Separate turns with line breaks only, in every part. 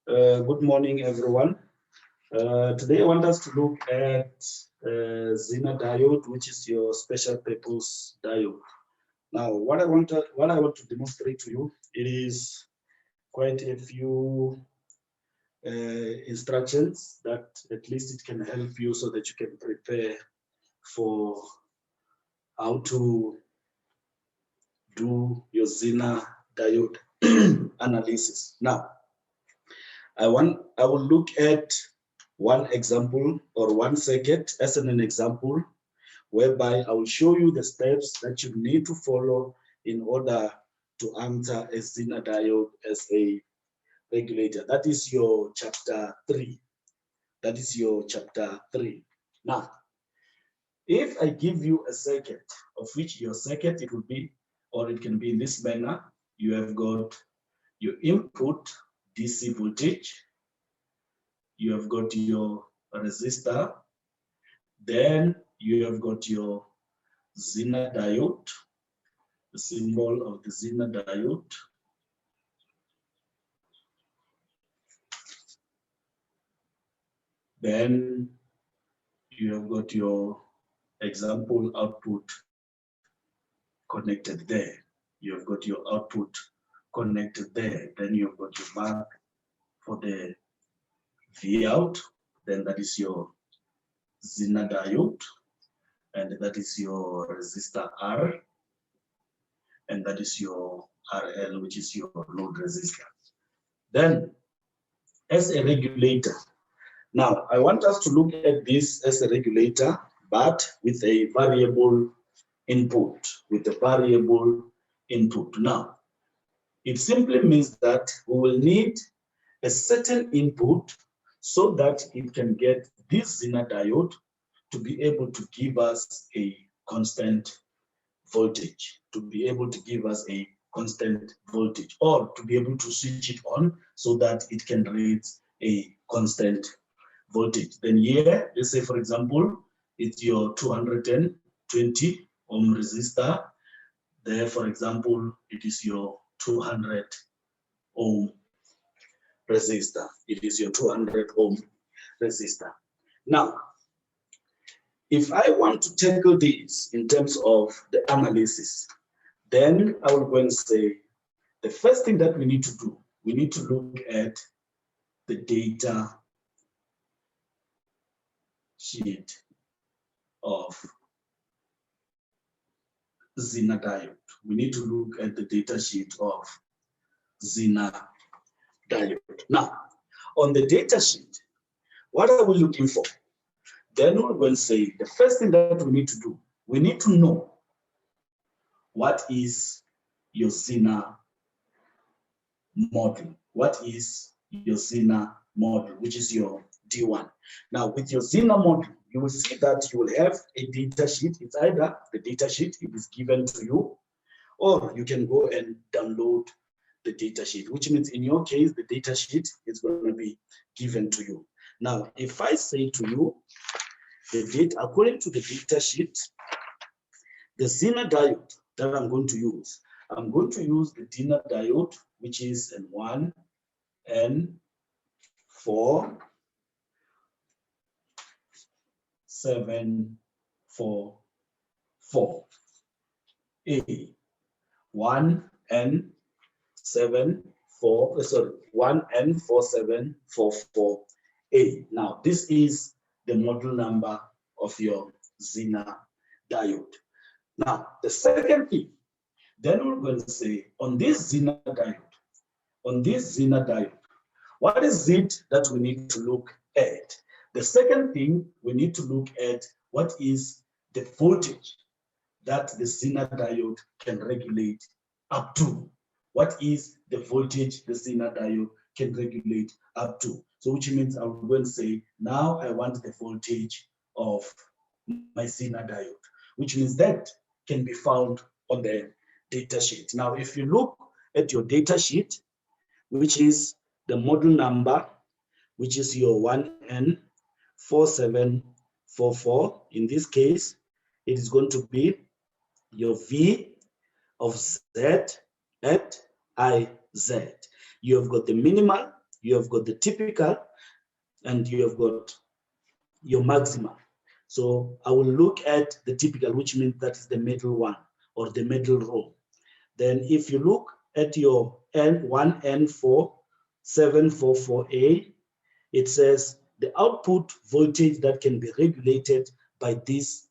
Good morning, everyone. Today I want us to look at Zener diode, which is your special purpose diode. Now, what I want to demonstrate to you, it is quite a few instructions that at least it can help you so that you can prepare for how to do your Zener diode analysis. Now, I will look at one example or one circuit as an example, whereby I will show you the steps that you need to follow in order to enter a Zener diode as a regulator. That is your chapter 3. That is your chapter 3. Now, if I give you a circuit, of which your circuit it will be, or it can be in this manner, you have got your input DC voltage, you have got your resistor, then you have got your Zener diode, the symbol of the Zener diode. Then you have got your example output connected there. You have got your output connected there. Then you have got your mark for the V out. Then that is your Zener diode. And that is your resistor R. And that is your RL, which is your load resistor. Then, as a regulator, now I want us to look at this as a regulator, but with a variable input, Now, it simply means that we will need a certain input so that it can get this Zener diode to be able to give us a constant voltage, or to be able to switch it on so that it can raise a constant voltage. Then here, let's say for example, it's your 220 ohm resistor. There, for example, it is your 200 ohm resistor. It is your 200 ohm resistor. Now, if I want to tackle this in terms of the analysis, then I will go and say, the first thing that we need to do, we need to look at the data sheet of Zener diode. We need to look at the data sheet of Zener diode. Now, on the data sheet, what are we looking for? Then we're going to say, the first thing that we need to do, we need to know what is your Zener model. What is your Zener model, which is your D1. Now, with your Zener model, you will see that you will have a data sheet. It's either the data sheet, it is given to you, or you can go and download the data sheet, which means in your case, the data sheet is going to be given to you. Now, if I say to you, according to the data sheet, the Zener diode that I'm going to use the Zener diode, which is N1, N4, 7, 4, 4. A 1 N 7 4 1 N 4 7 4 4 A. Now this is the model number of your Zener diode. Now the second thing, then we're going to say on this Zener diode, what is it that we need to look at? The second thing, we need to look at what is the voltage that the Zener diode can regulate up to. What is the voltage the Zener diode can regulate up to? So which means I will go and say, now I want the voltage of my Zener diode, which means that can be found on the data sheet. Now, if you look at your data sheet, which is the model number, which is your 1N4744. In this case, it is going to be your V of Z at IZ. You have got the minimal, you have got the typical, and you have got your maxima. So I will look at the typical, which means that is the middle one or the middle row. Then if you look at your N1N4744A, it says the output voltage that can be regulated by this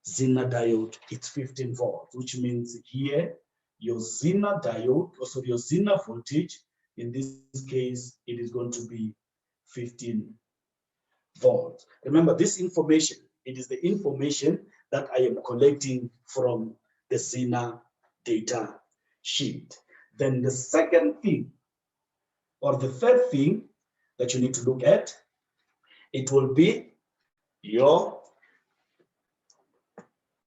Zener diode, it's 15 volts, which means here your Zener diode, also your Zener voltage, in this case, it is going to be 15 volts. Remember, this information, it is the information that I am collecting from the Zener data sheet. Then the second thing, or the third thing that you need to look at, it will be your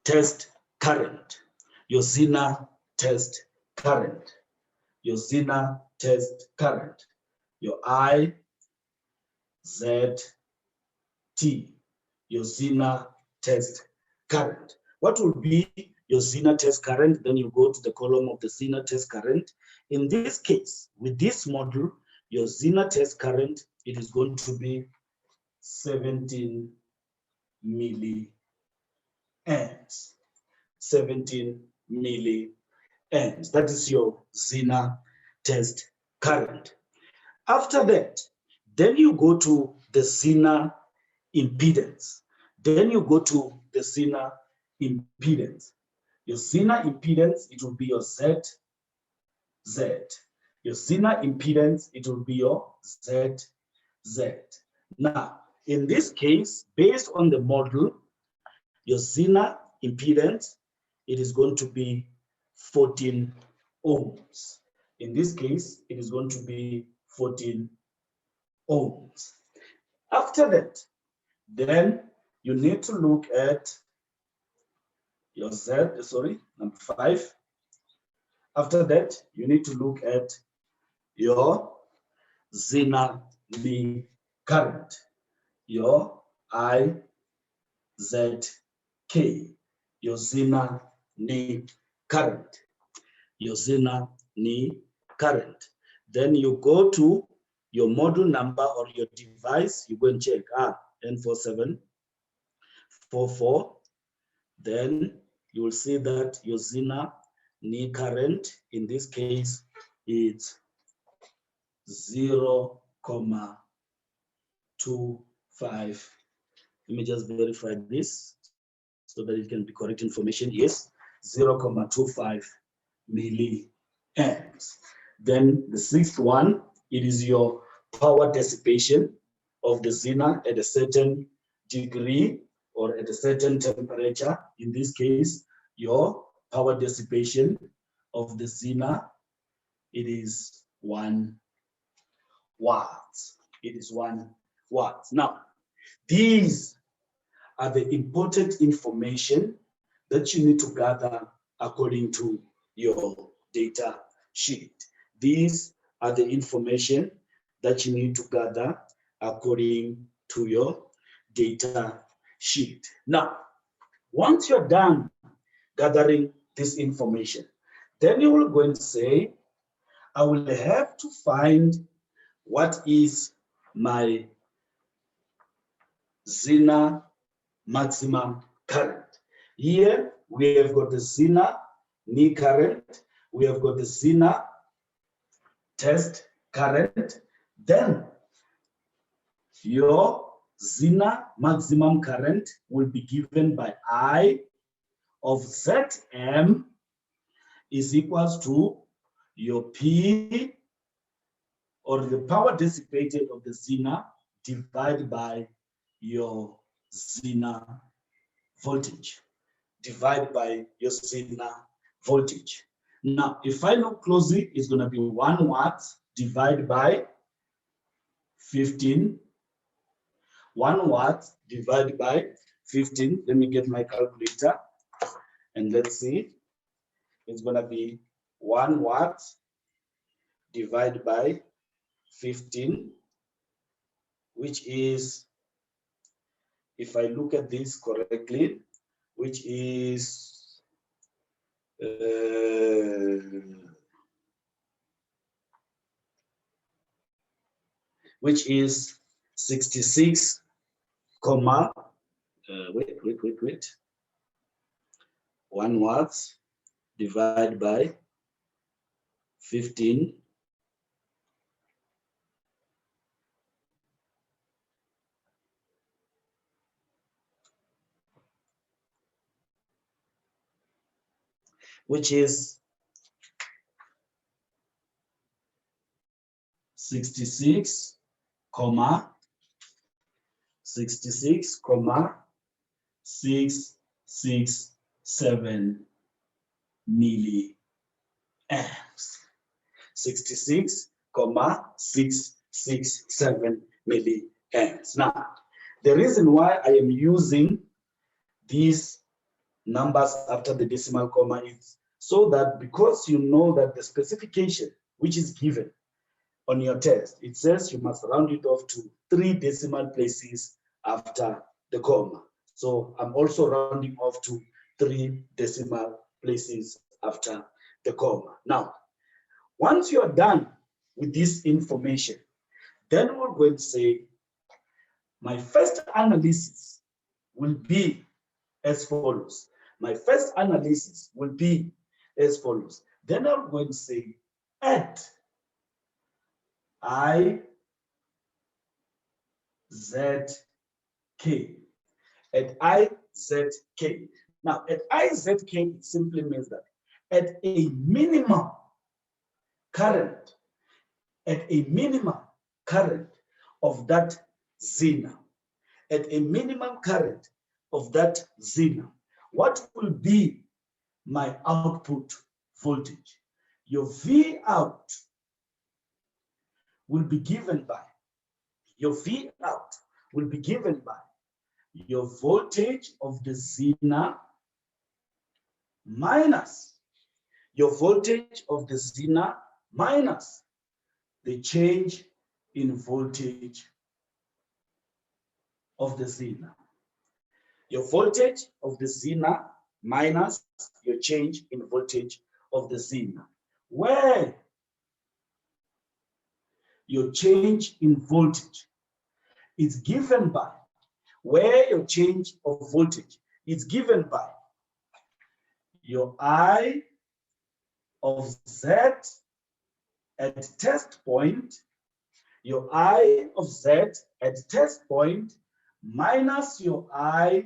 test current, your Zener test current, your Zener test current, your I, Z, T, your Zener test current. What will be your Zener test current? Then you go to the column of the Zener test current. In this case, with this model, your Zener test current, it is going to be 17 milliamps. 17 milliamps. That is your Zener test current. After that, then you go to the Zener impedance. Then you go to the Zener impedance. Your Zener impedance, it will be your Z. Your Zener impedance, it will be your Z. Now, in this case, based on the model, your Zener impedance, it is going to be 14 ohms. In this case, it is going to be 14 ohms. After that, then you need to look at your number 5. After that, you need to look at your Zener current, your IZK, your Zener current, your Zener current. Then you go to your model number or your device, you go and check N4744. Then you will see that your Zener current, in this case, is 0.25. Let me just verify this so that it can be correct information. Yes, 0.25 milliamps. Then the sixth one, it is your power dissipation of the Zener at a certain degree or at a certain temperature. In this case, your power dissipation of the Zener, it is 1 watt. It is 1 watt. Now, these are the important information that you need to gather according to your data sheet. These are the information that you need to gather according to your data sheet. Now, once you're done gathering this information, then you will go and say, I will have to find what is my Zener maximum current. Here we have got the Zener current, we have got the Zener test current, then your Zener maximum current will be given by I of Zm is equals to your P, or the power dissipated of the Zener, divided by your Zener voltage, divided by your Zener voltage. Now, if I look closely, it's going to be 1 watt divided by 15. 1 watt divided by 15. Let me get my calculator and let's see. It's going to be 1 watt divided by 15, which is, if I look at this correctly, which is 0.25 which is 66, comma, wait, 1 watts divided by 15, which is 66, 667 milliamps. 66,667 milliamps. Now, the reason why I am using these numbers after the decimal comma is so that, because you know that the specification which is given on your test, it says you must round it off to 3 decimal places after the comma. So I'm also rounding off to 3 decimal places after the comma. Now, once you are done with this information, then we're going to say, my first analysis will be as follows. My first analysis will be as follows. Then I'm going to say, at I, Z, K. At I, Z, K. Now, at I, Z, K, it simply means that at a minimum current, of that Zener, at a minimum current of that Zener, what will be my output voltage? Your V out will be given by, your voltage of the Zener minus the change in voltage of the Zener. Your voltage of the Zener minus your change in voltage of the Zener, where your change in voltage is given by, your I of Z at test point, minus your I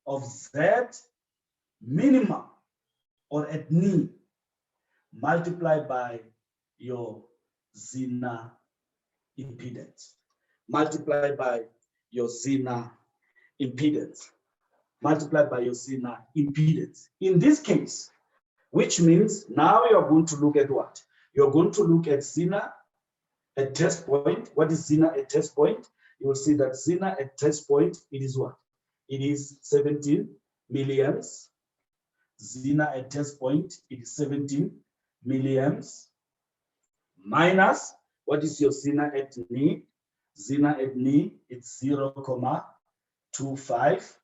of Z minimum or at knee, multiplied by your Zener impedance. In this case, which means now you're going to look at what? You're going to look at Zener at test point. What is Zener at test point? You will see that Zener at test point, it is what? It is 17 milliamps. Zener at test point, it is 17 milliamps. Minus, what is your Zener at knee? Zener at knee, it's 0.25.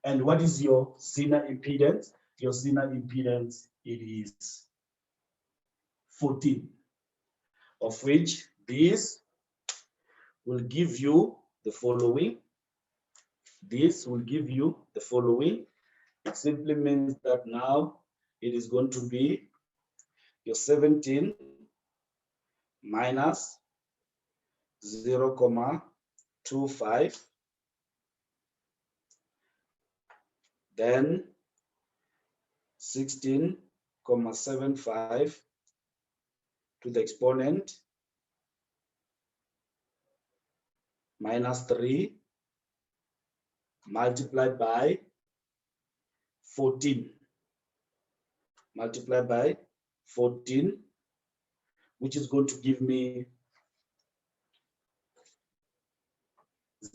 And what is your Zener impedance? Your Zener impedance, it is 14, of which this will give you the following. It simply means that now it is going to be your 17 minus 0.25, then 16.75 to the exponent minus 3 multiplied by 14, which is going to give me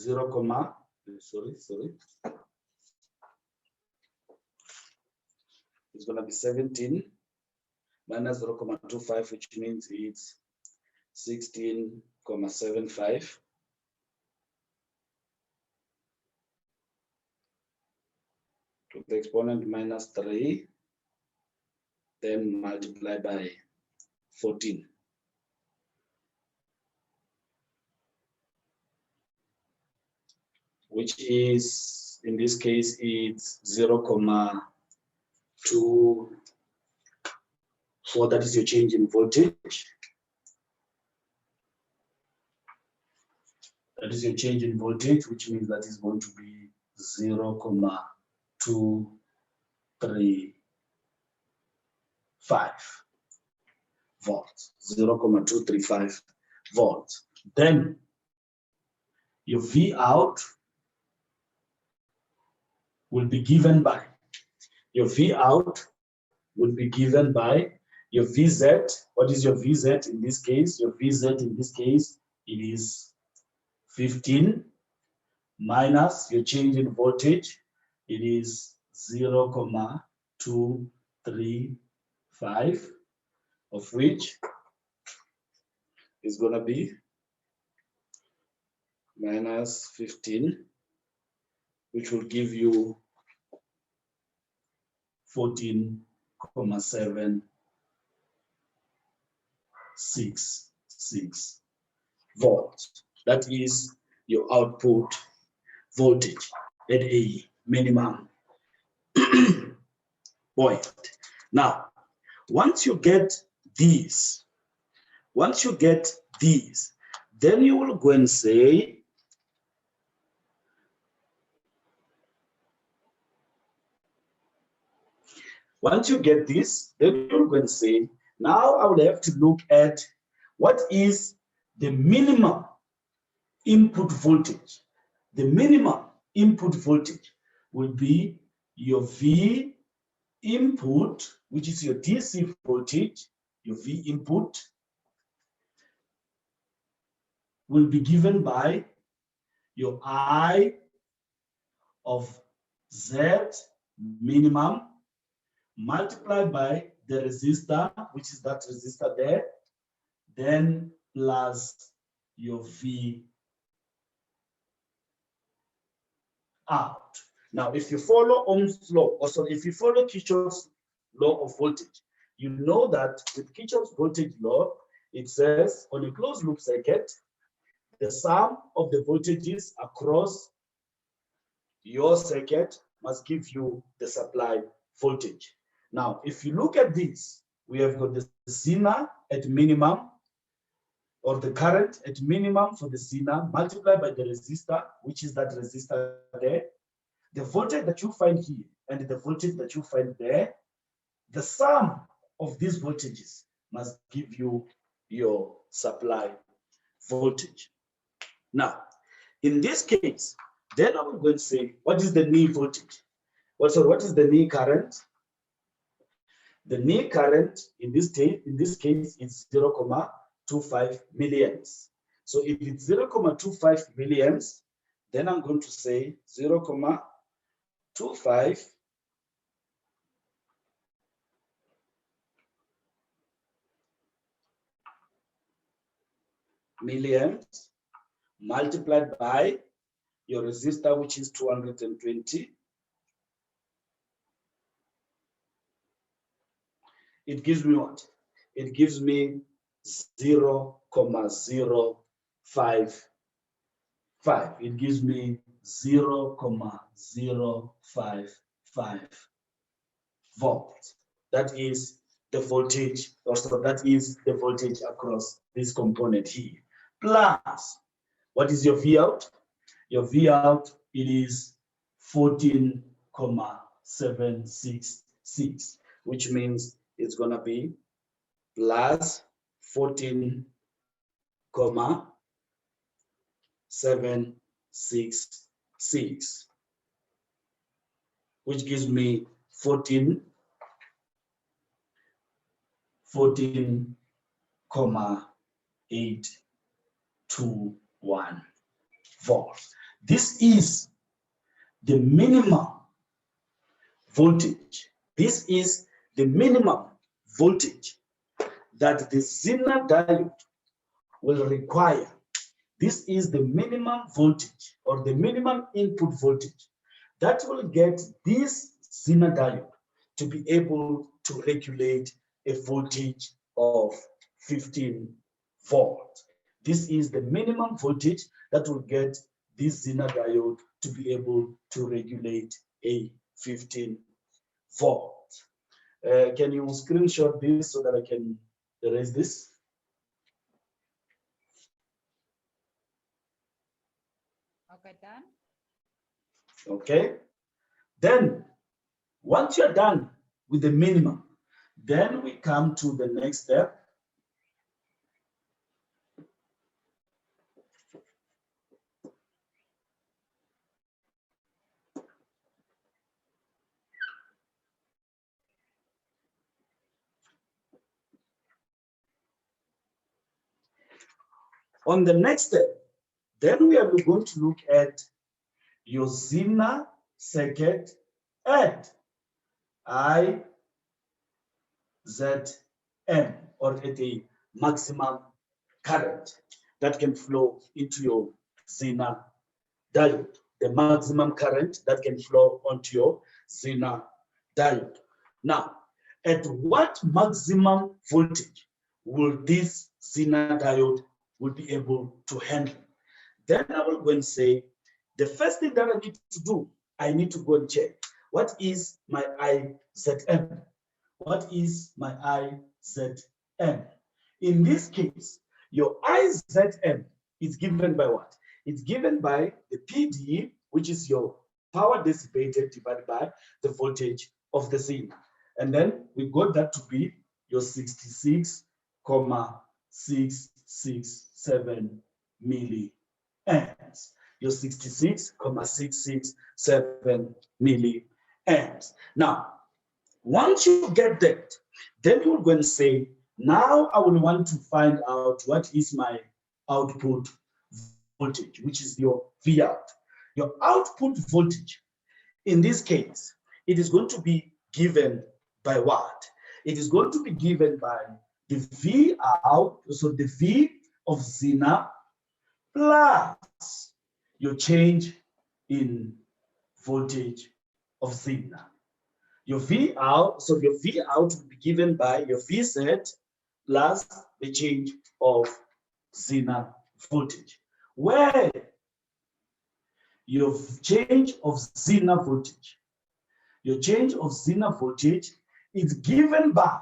0, it's going to be 17 minus 0.25, which means it's 16.75 to the exponent minus 3, then multiply by 14. which is, in this case, it's 0.24. That is your change in voltage. That is your change in voltage, which means that is going to be 0.235 volts. 0.235 volts. Then your V out will be given by your V out will be given by your VZ. What is your VZ in this case? Your VZ in this case, it is 15 minus your change in voltage. It is 0.235, of which is going to be minus 15, which will give you 14.766 volts. That is your output voltage at a minimum point. Now, once you get these, then you will go and say, once you get this, then you're going to say, now I will have to look at what is the minimum input voltage. The minimum input voltage will be your V input, which is your DC voltage. Your V input will be given by your I of Z minimum multiplied by the resistor, which is that resistor there, then plus your V out. Now, if you follow Ohm's law, also if you follow Kirchhoff's law of voltage, you know that with Kirchhoff's voltage law, it says on a closed loop circuit, the sum of the voltages across your circuit must give you the supply voltage. Now, if you look at this, we have got the Zener at minimum, or the current at minimum for the Zener multiplied by the resistor, which is that resistor there. The voltage that you find here and the voltage that you find there, the sum of these voltages must give you your supply voltage. Now, in this case, then I'm going to say, what is the knee voltage? What is the knee current? The knee current in this case is 0.25 milliamps. So if it's 0.25 milliamps, then I'm going to say 0.25 milliamps multiplied by your resistor, which is 220. It gives me what? It gives me 0.055. It gives me 0.055 volts. That is the voltage, also that is the voltage across this component here. Plus, what is your V out? Your V out, it is 14.766, which means it's going to be plus 14.766, which gives me 14.821 volts. This is the minimum voltage. This is the minimum voltage that the Zener diode will require. This is the minimum voltage or the minimum input voltage that will get this Zener diode to be able to regulate a voltage of 15 volts. This is the minimum voltage that will get this Zener diode to be able to regulate a 15 volt. Can you screenshot this so that I can erase this?
Okay, done.
Okay. Then, once you're done with the minimum, then we come to the next step. On the next step, then we are going to look at your Zener circuit at IZM, or at a maximum current that can flow into your Zener diode, the maximum current that can flow onto your Zener diode. Now, at what maximum voltage will this Zener diode will be able to handle? Then I will go and say, the first thing that I need to do, I need to go and check, what is my IZM? What is my IZM? In this case, your IZM is given by what? It's given by the PD, which is your power dissipated divided by the voltage of the Zener. And then we got that to be your 66,667 milliamps. Your 66,667 milliamps. Now, once you get that, then you're going to say, now I will want to find out what is my output voltage, which is your V out. Your output voltage, in this case, it is going to be given by what? It is going to be given by the V out, so the V of Zener plus your change in voltage of Zener. Your V out, so your V out will be given by your V set plus the change of Zener voltage, where your change of Zener voltage, is given by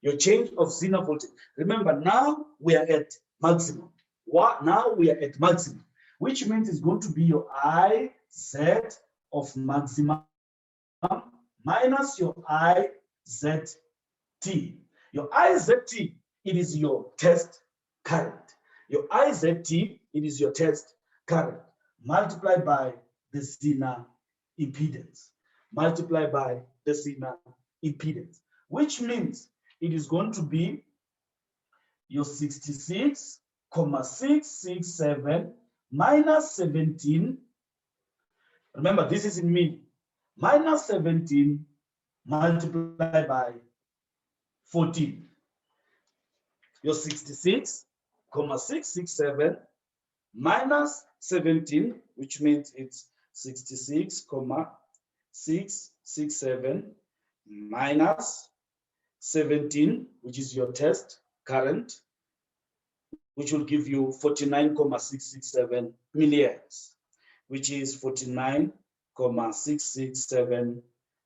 your change of Zener voltage. Remember, now we are at maximum. Now we are at maximum, which means it's going to be your IZ of maximum minus your IZT. Your IZT, it is your test current. Your IZT, it is your test current, multiplied by the Zener impedance. Multiplied by the Zener impedance, which means it is going to be your 66,667 minus 17. Remember, this is in milli. Minus 17 multiplied by 14. Your 66,667 minus 17, which means it's 66,667 minus 17, which is your test current, which will give you 49,667 milliamps, which is 49,667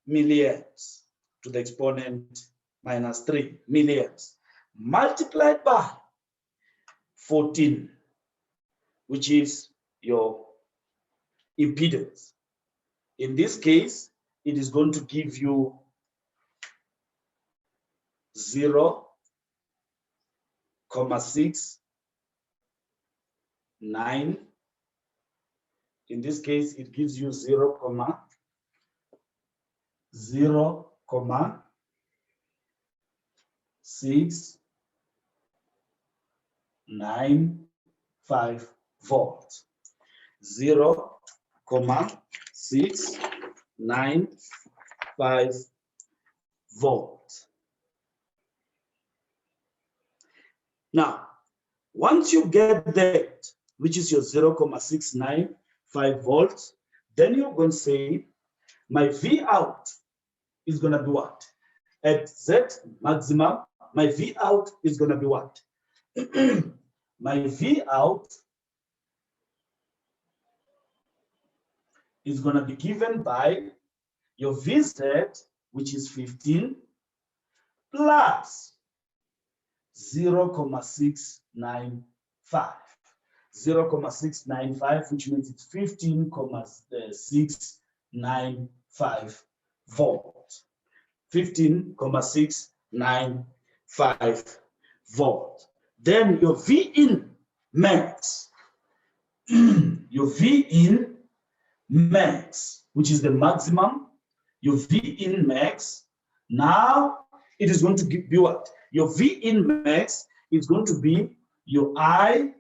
milliamps to the exponent minus 3 milliamps, multiplied by 14, which is your impedance. In this case, it is going to give you 0.69. In this case, it gives you 0.695 volts. 0.695 volts. Now, once you get that, which is your 0.695 volts, then you're going to say, my V out is going to be what? At Z maximum, my V out is going to be what? My V out is going to be given by your VZ, which is 15, plus 0.695. 0.695, which means it's 15.695 volts. 15.695 volts. Then your V in max, your V in max, which is the maximum, your V in max. Now it is going to be what? Your V in max is going to be your IZM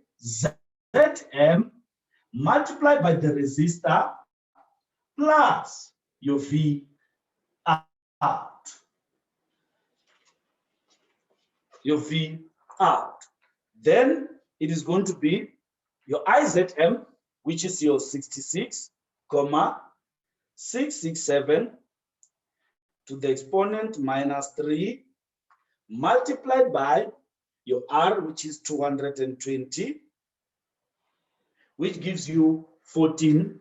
multiplied by the resistor plus your V out. Your V out. Then it is going to be your IZM, which is your 66,667 to the exponent minus 3 multiplied by your R, which is 220, which gives you 14,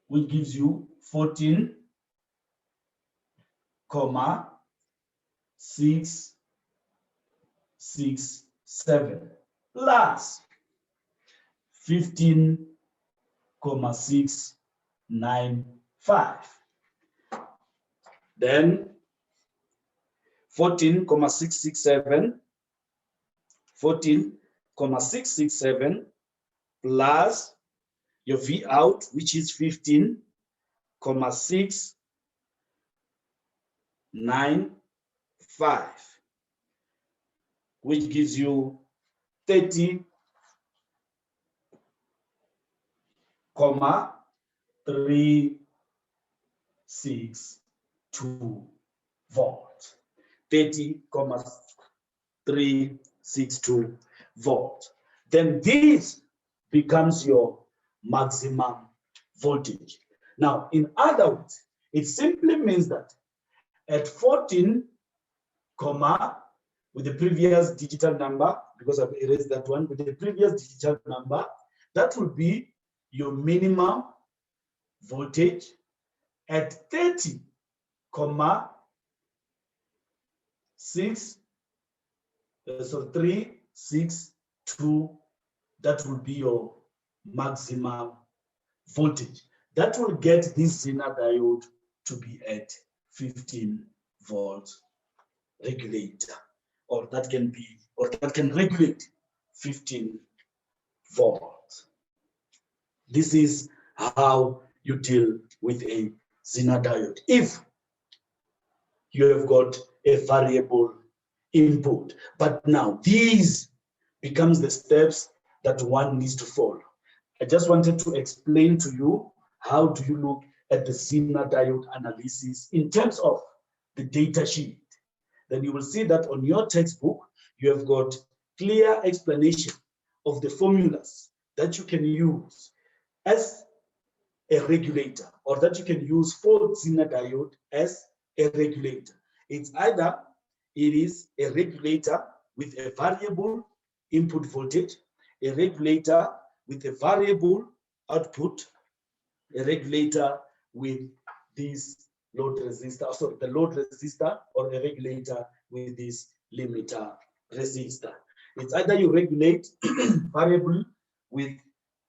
which gives you 14,667 plus 15,695. Then 14,667 plus your V out, which is 15,695, which gives you 30,362 volts. 30,362 volts. Then this becomes your maximum voltage. Now, in other words, it simply means that at 14, with the previous digital number, because I've erased that one, with the previous digital number, that will be your minimum voltage. At 30, 362, that will be your maximum voltage. That will get this Zener diode to be at 15 volts regulator, or that can regulate 15 volts. This is how you deal with a Zener diode. If you have got a variable input, but now these becomes the steps that one needs to follow. I just wanted to explain to you how do you look at the Zener diode analysis in terms of the data sheet. Then you will see that on your textbook, you have got clear explanation of the formulas that you can use as a regulator, or that you can use for Zener diode as a regulator. It's either it is a regulator with a variable input voltage, a regulator with a variable output, a regulator with this load resistor, sorry, the load resistor, or a regulator with this limiter resistor. It's either you regulate variable with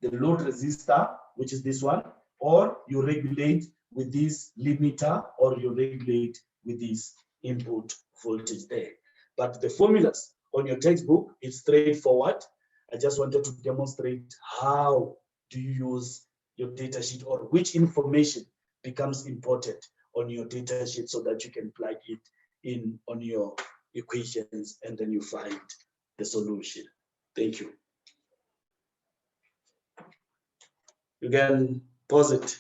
the load resistor, which is this one, or you regulate with this limiter, or you regulate with this input voltage there. But the formulas on your textbook is straightforward. I just wanted to demonstrate how do you use your data sheet, or which information becomes important on your data sheet so that you can plug it in on your equations and then you find the solution. Thank you. You can pause it.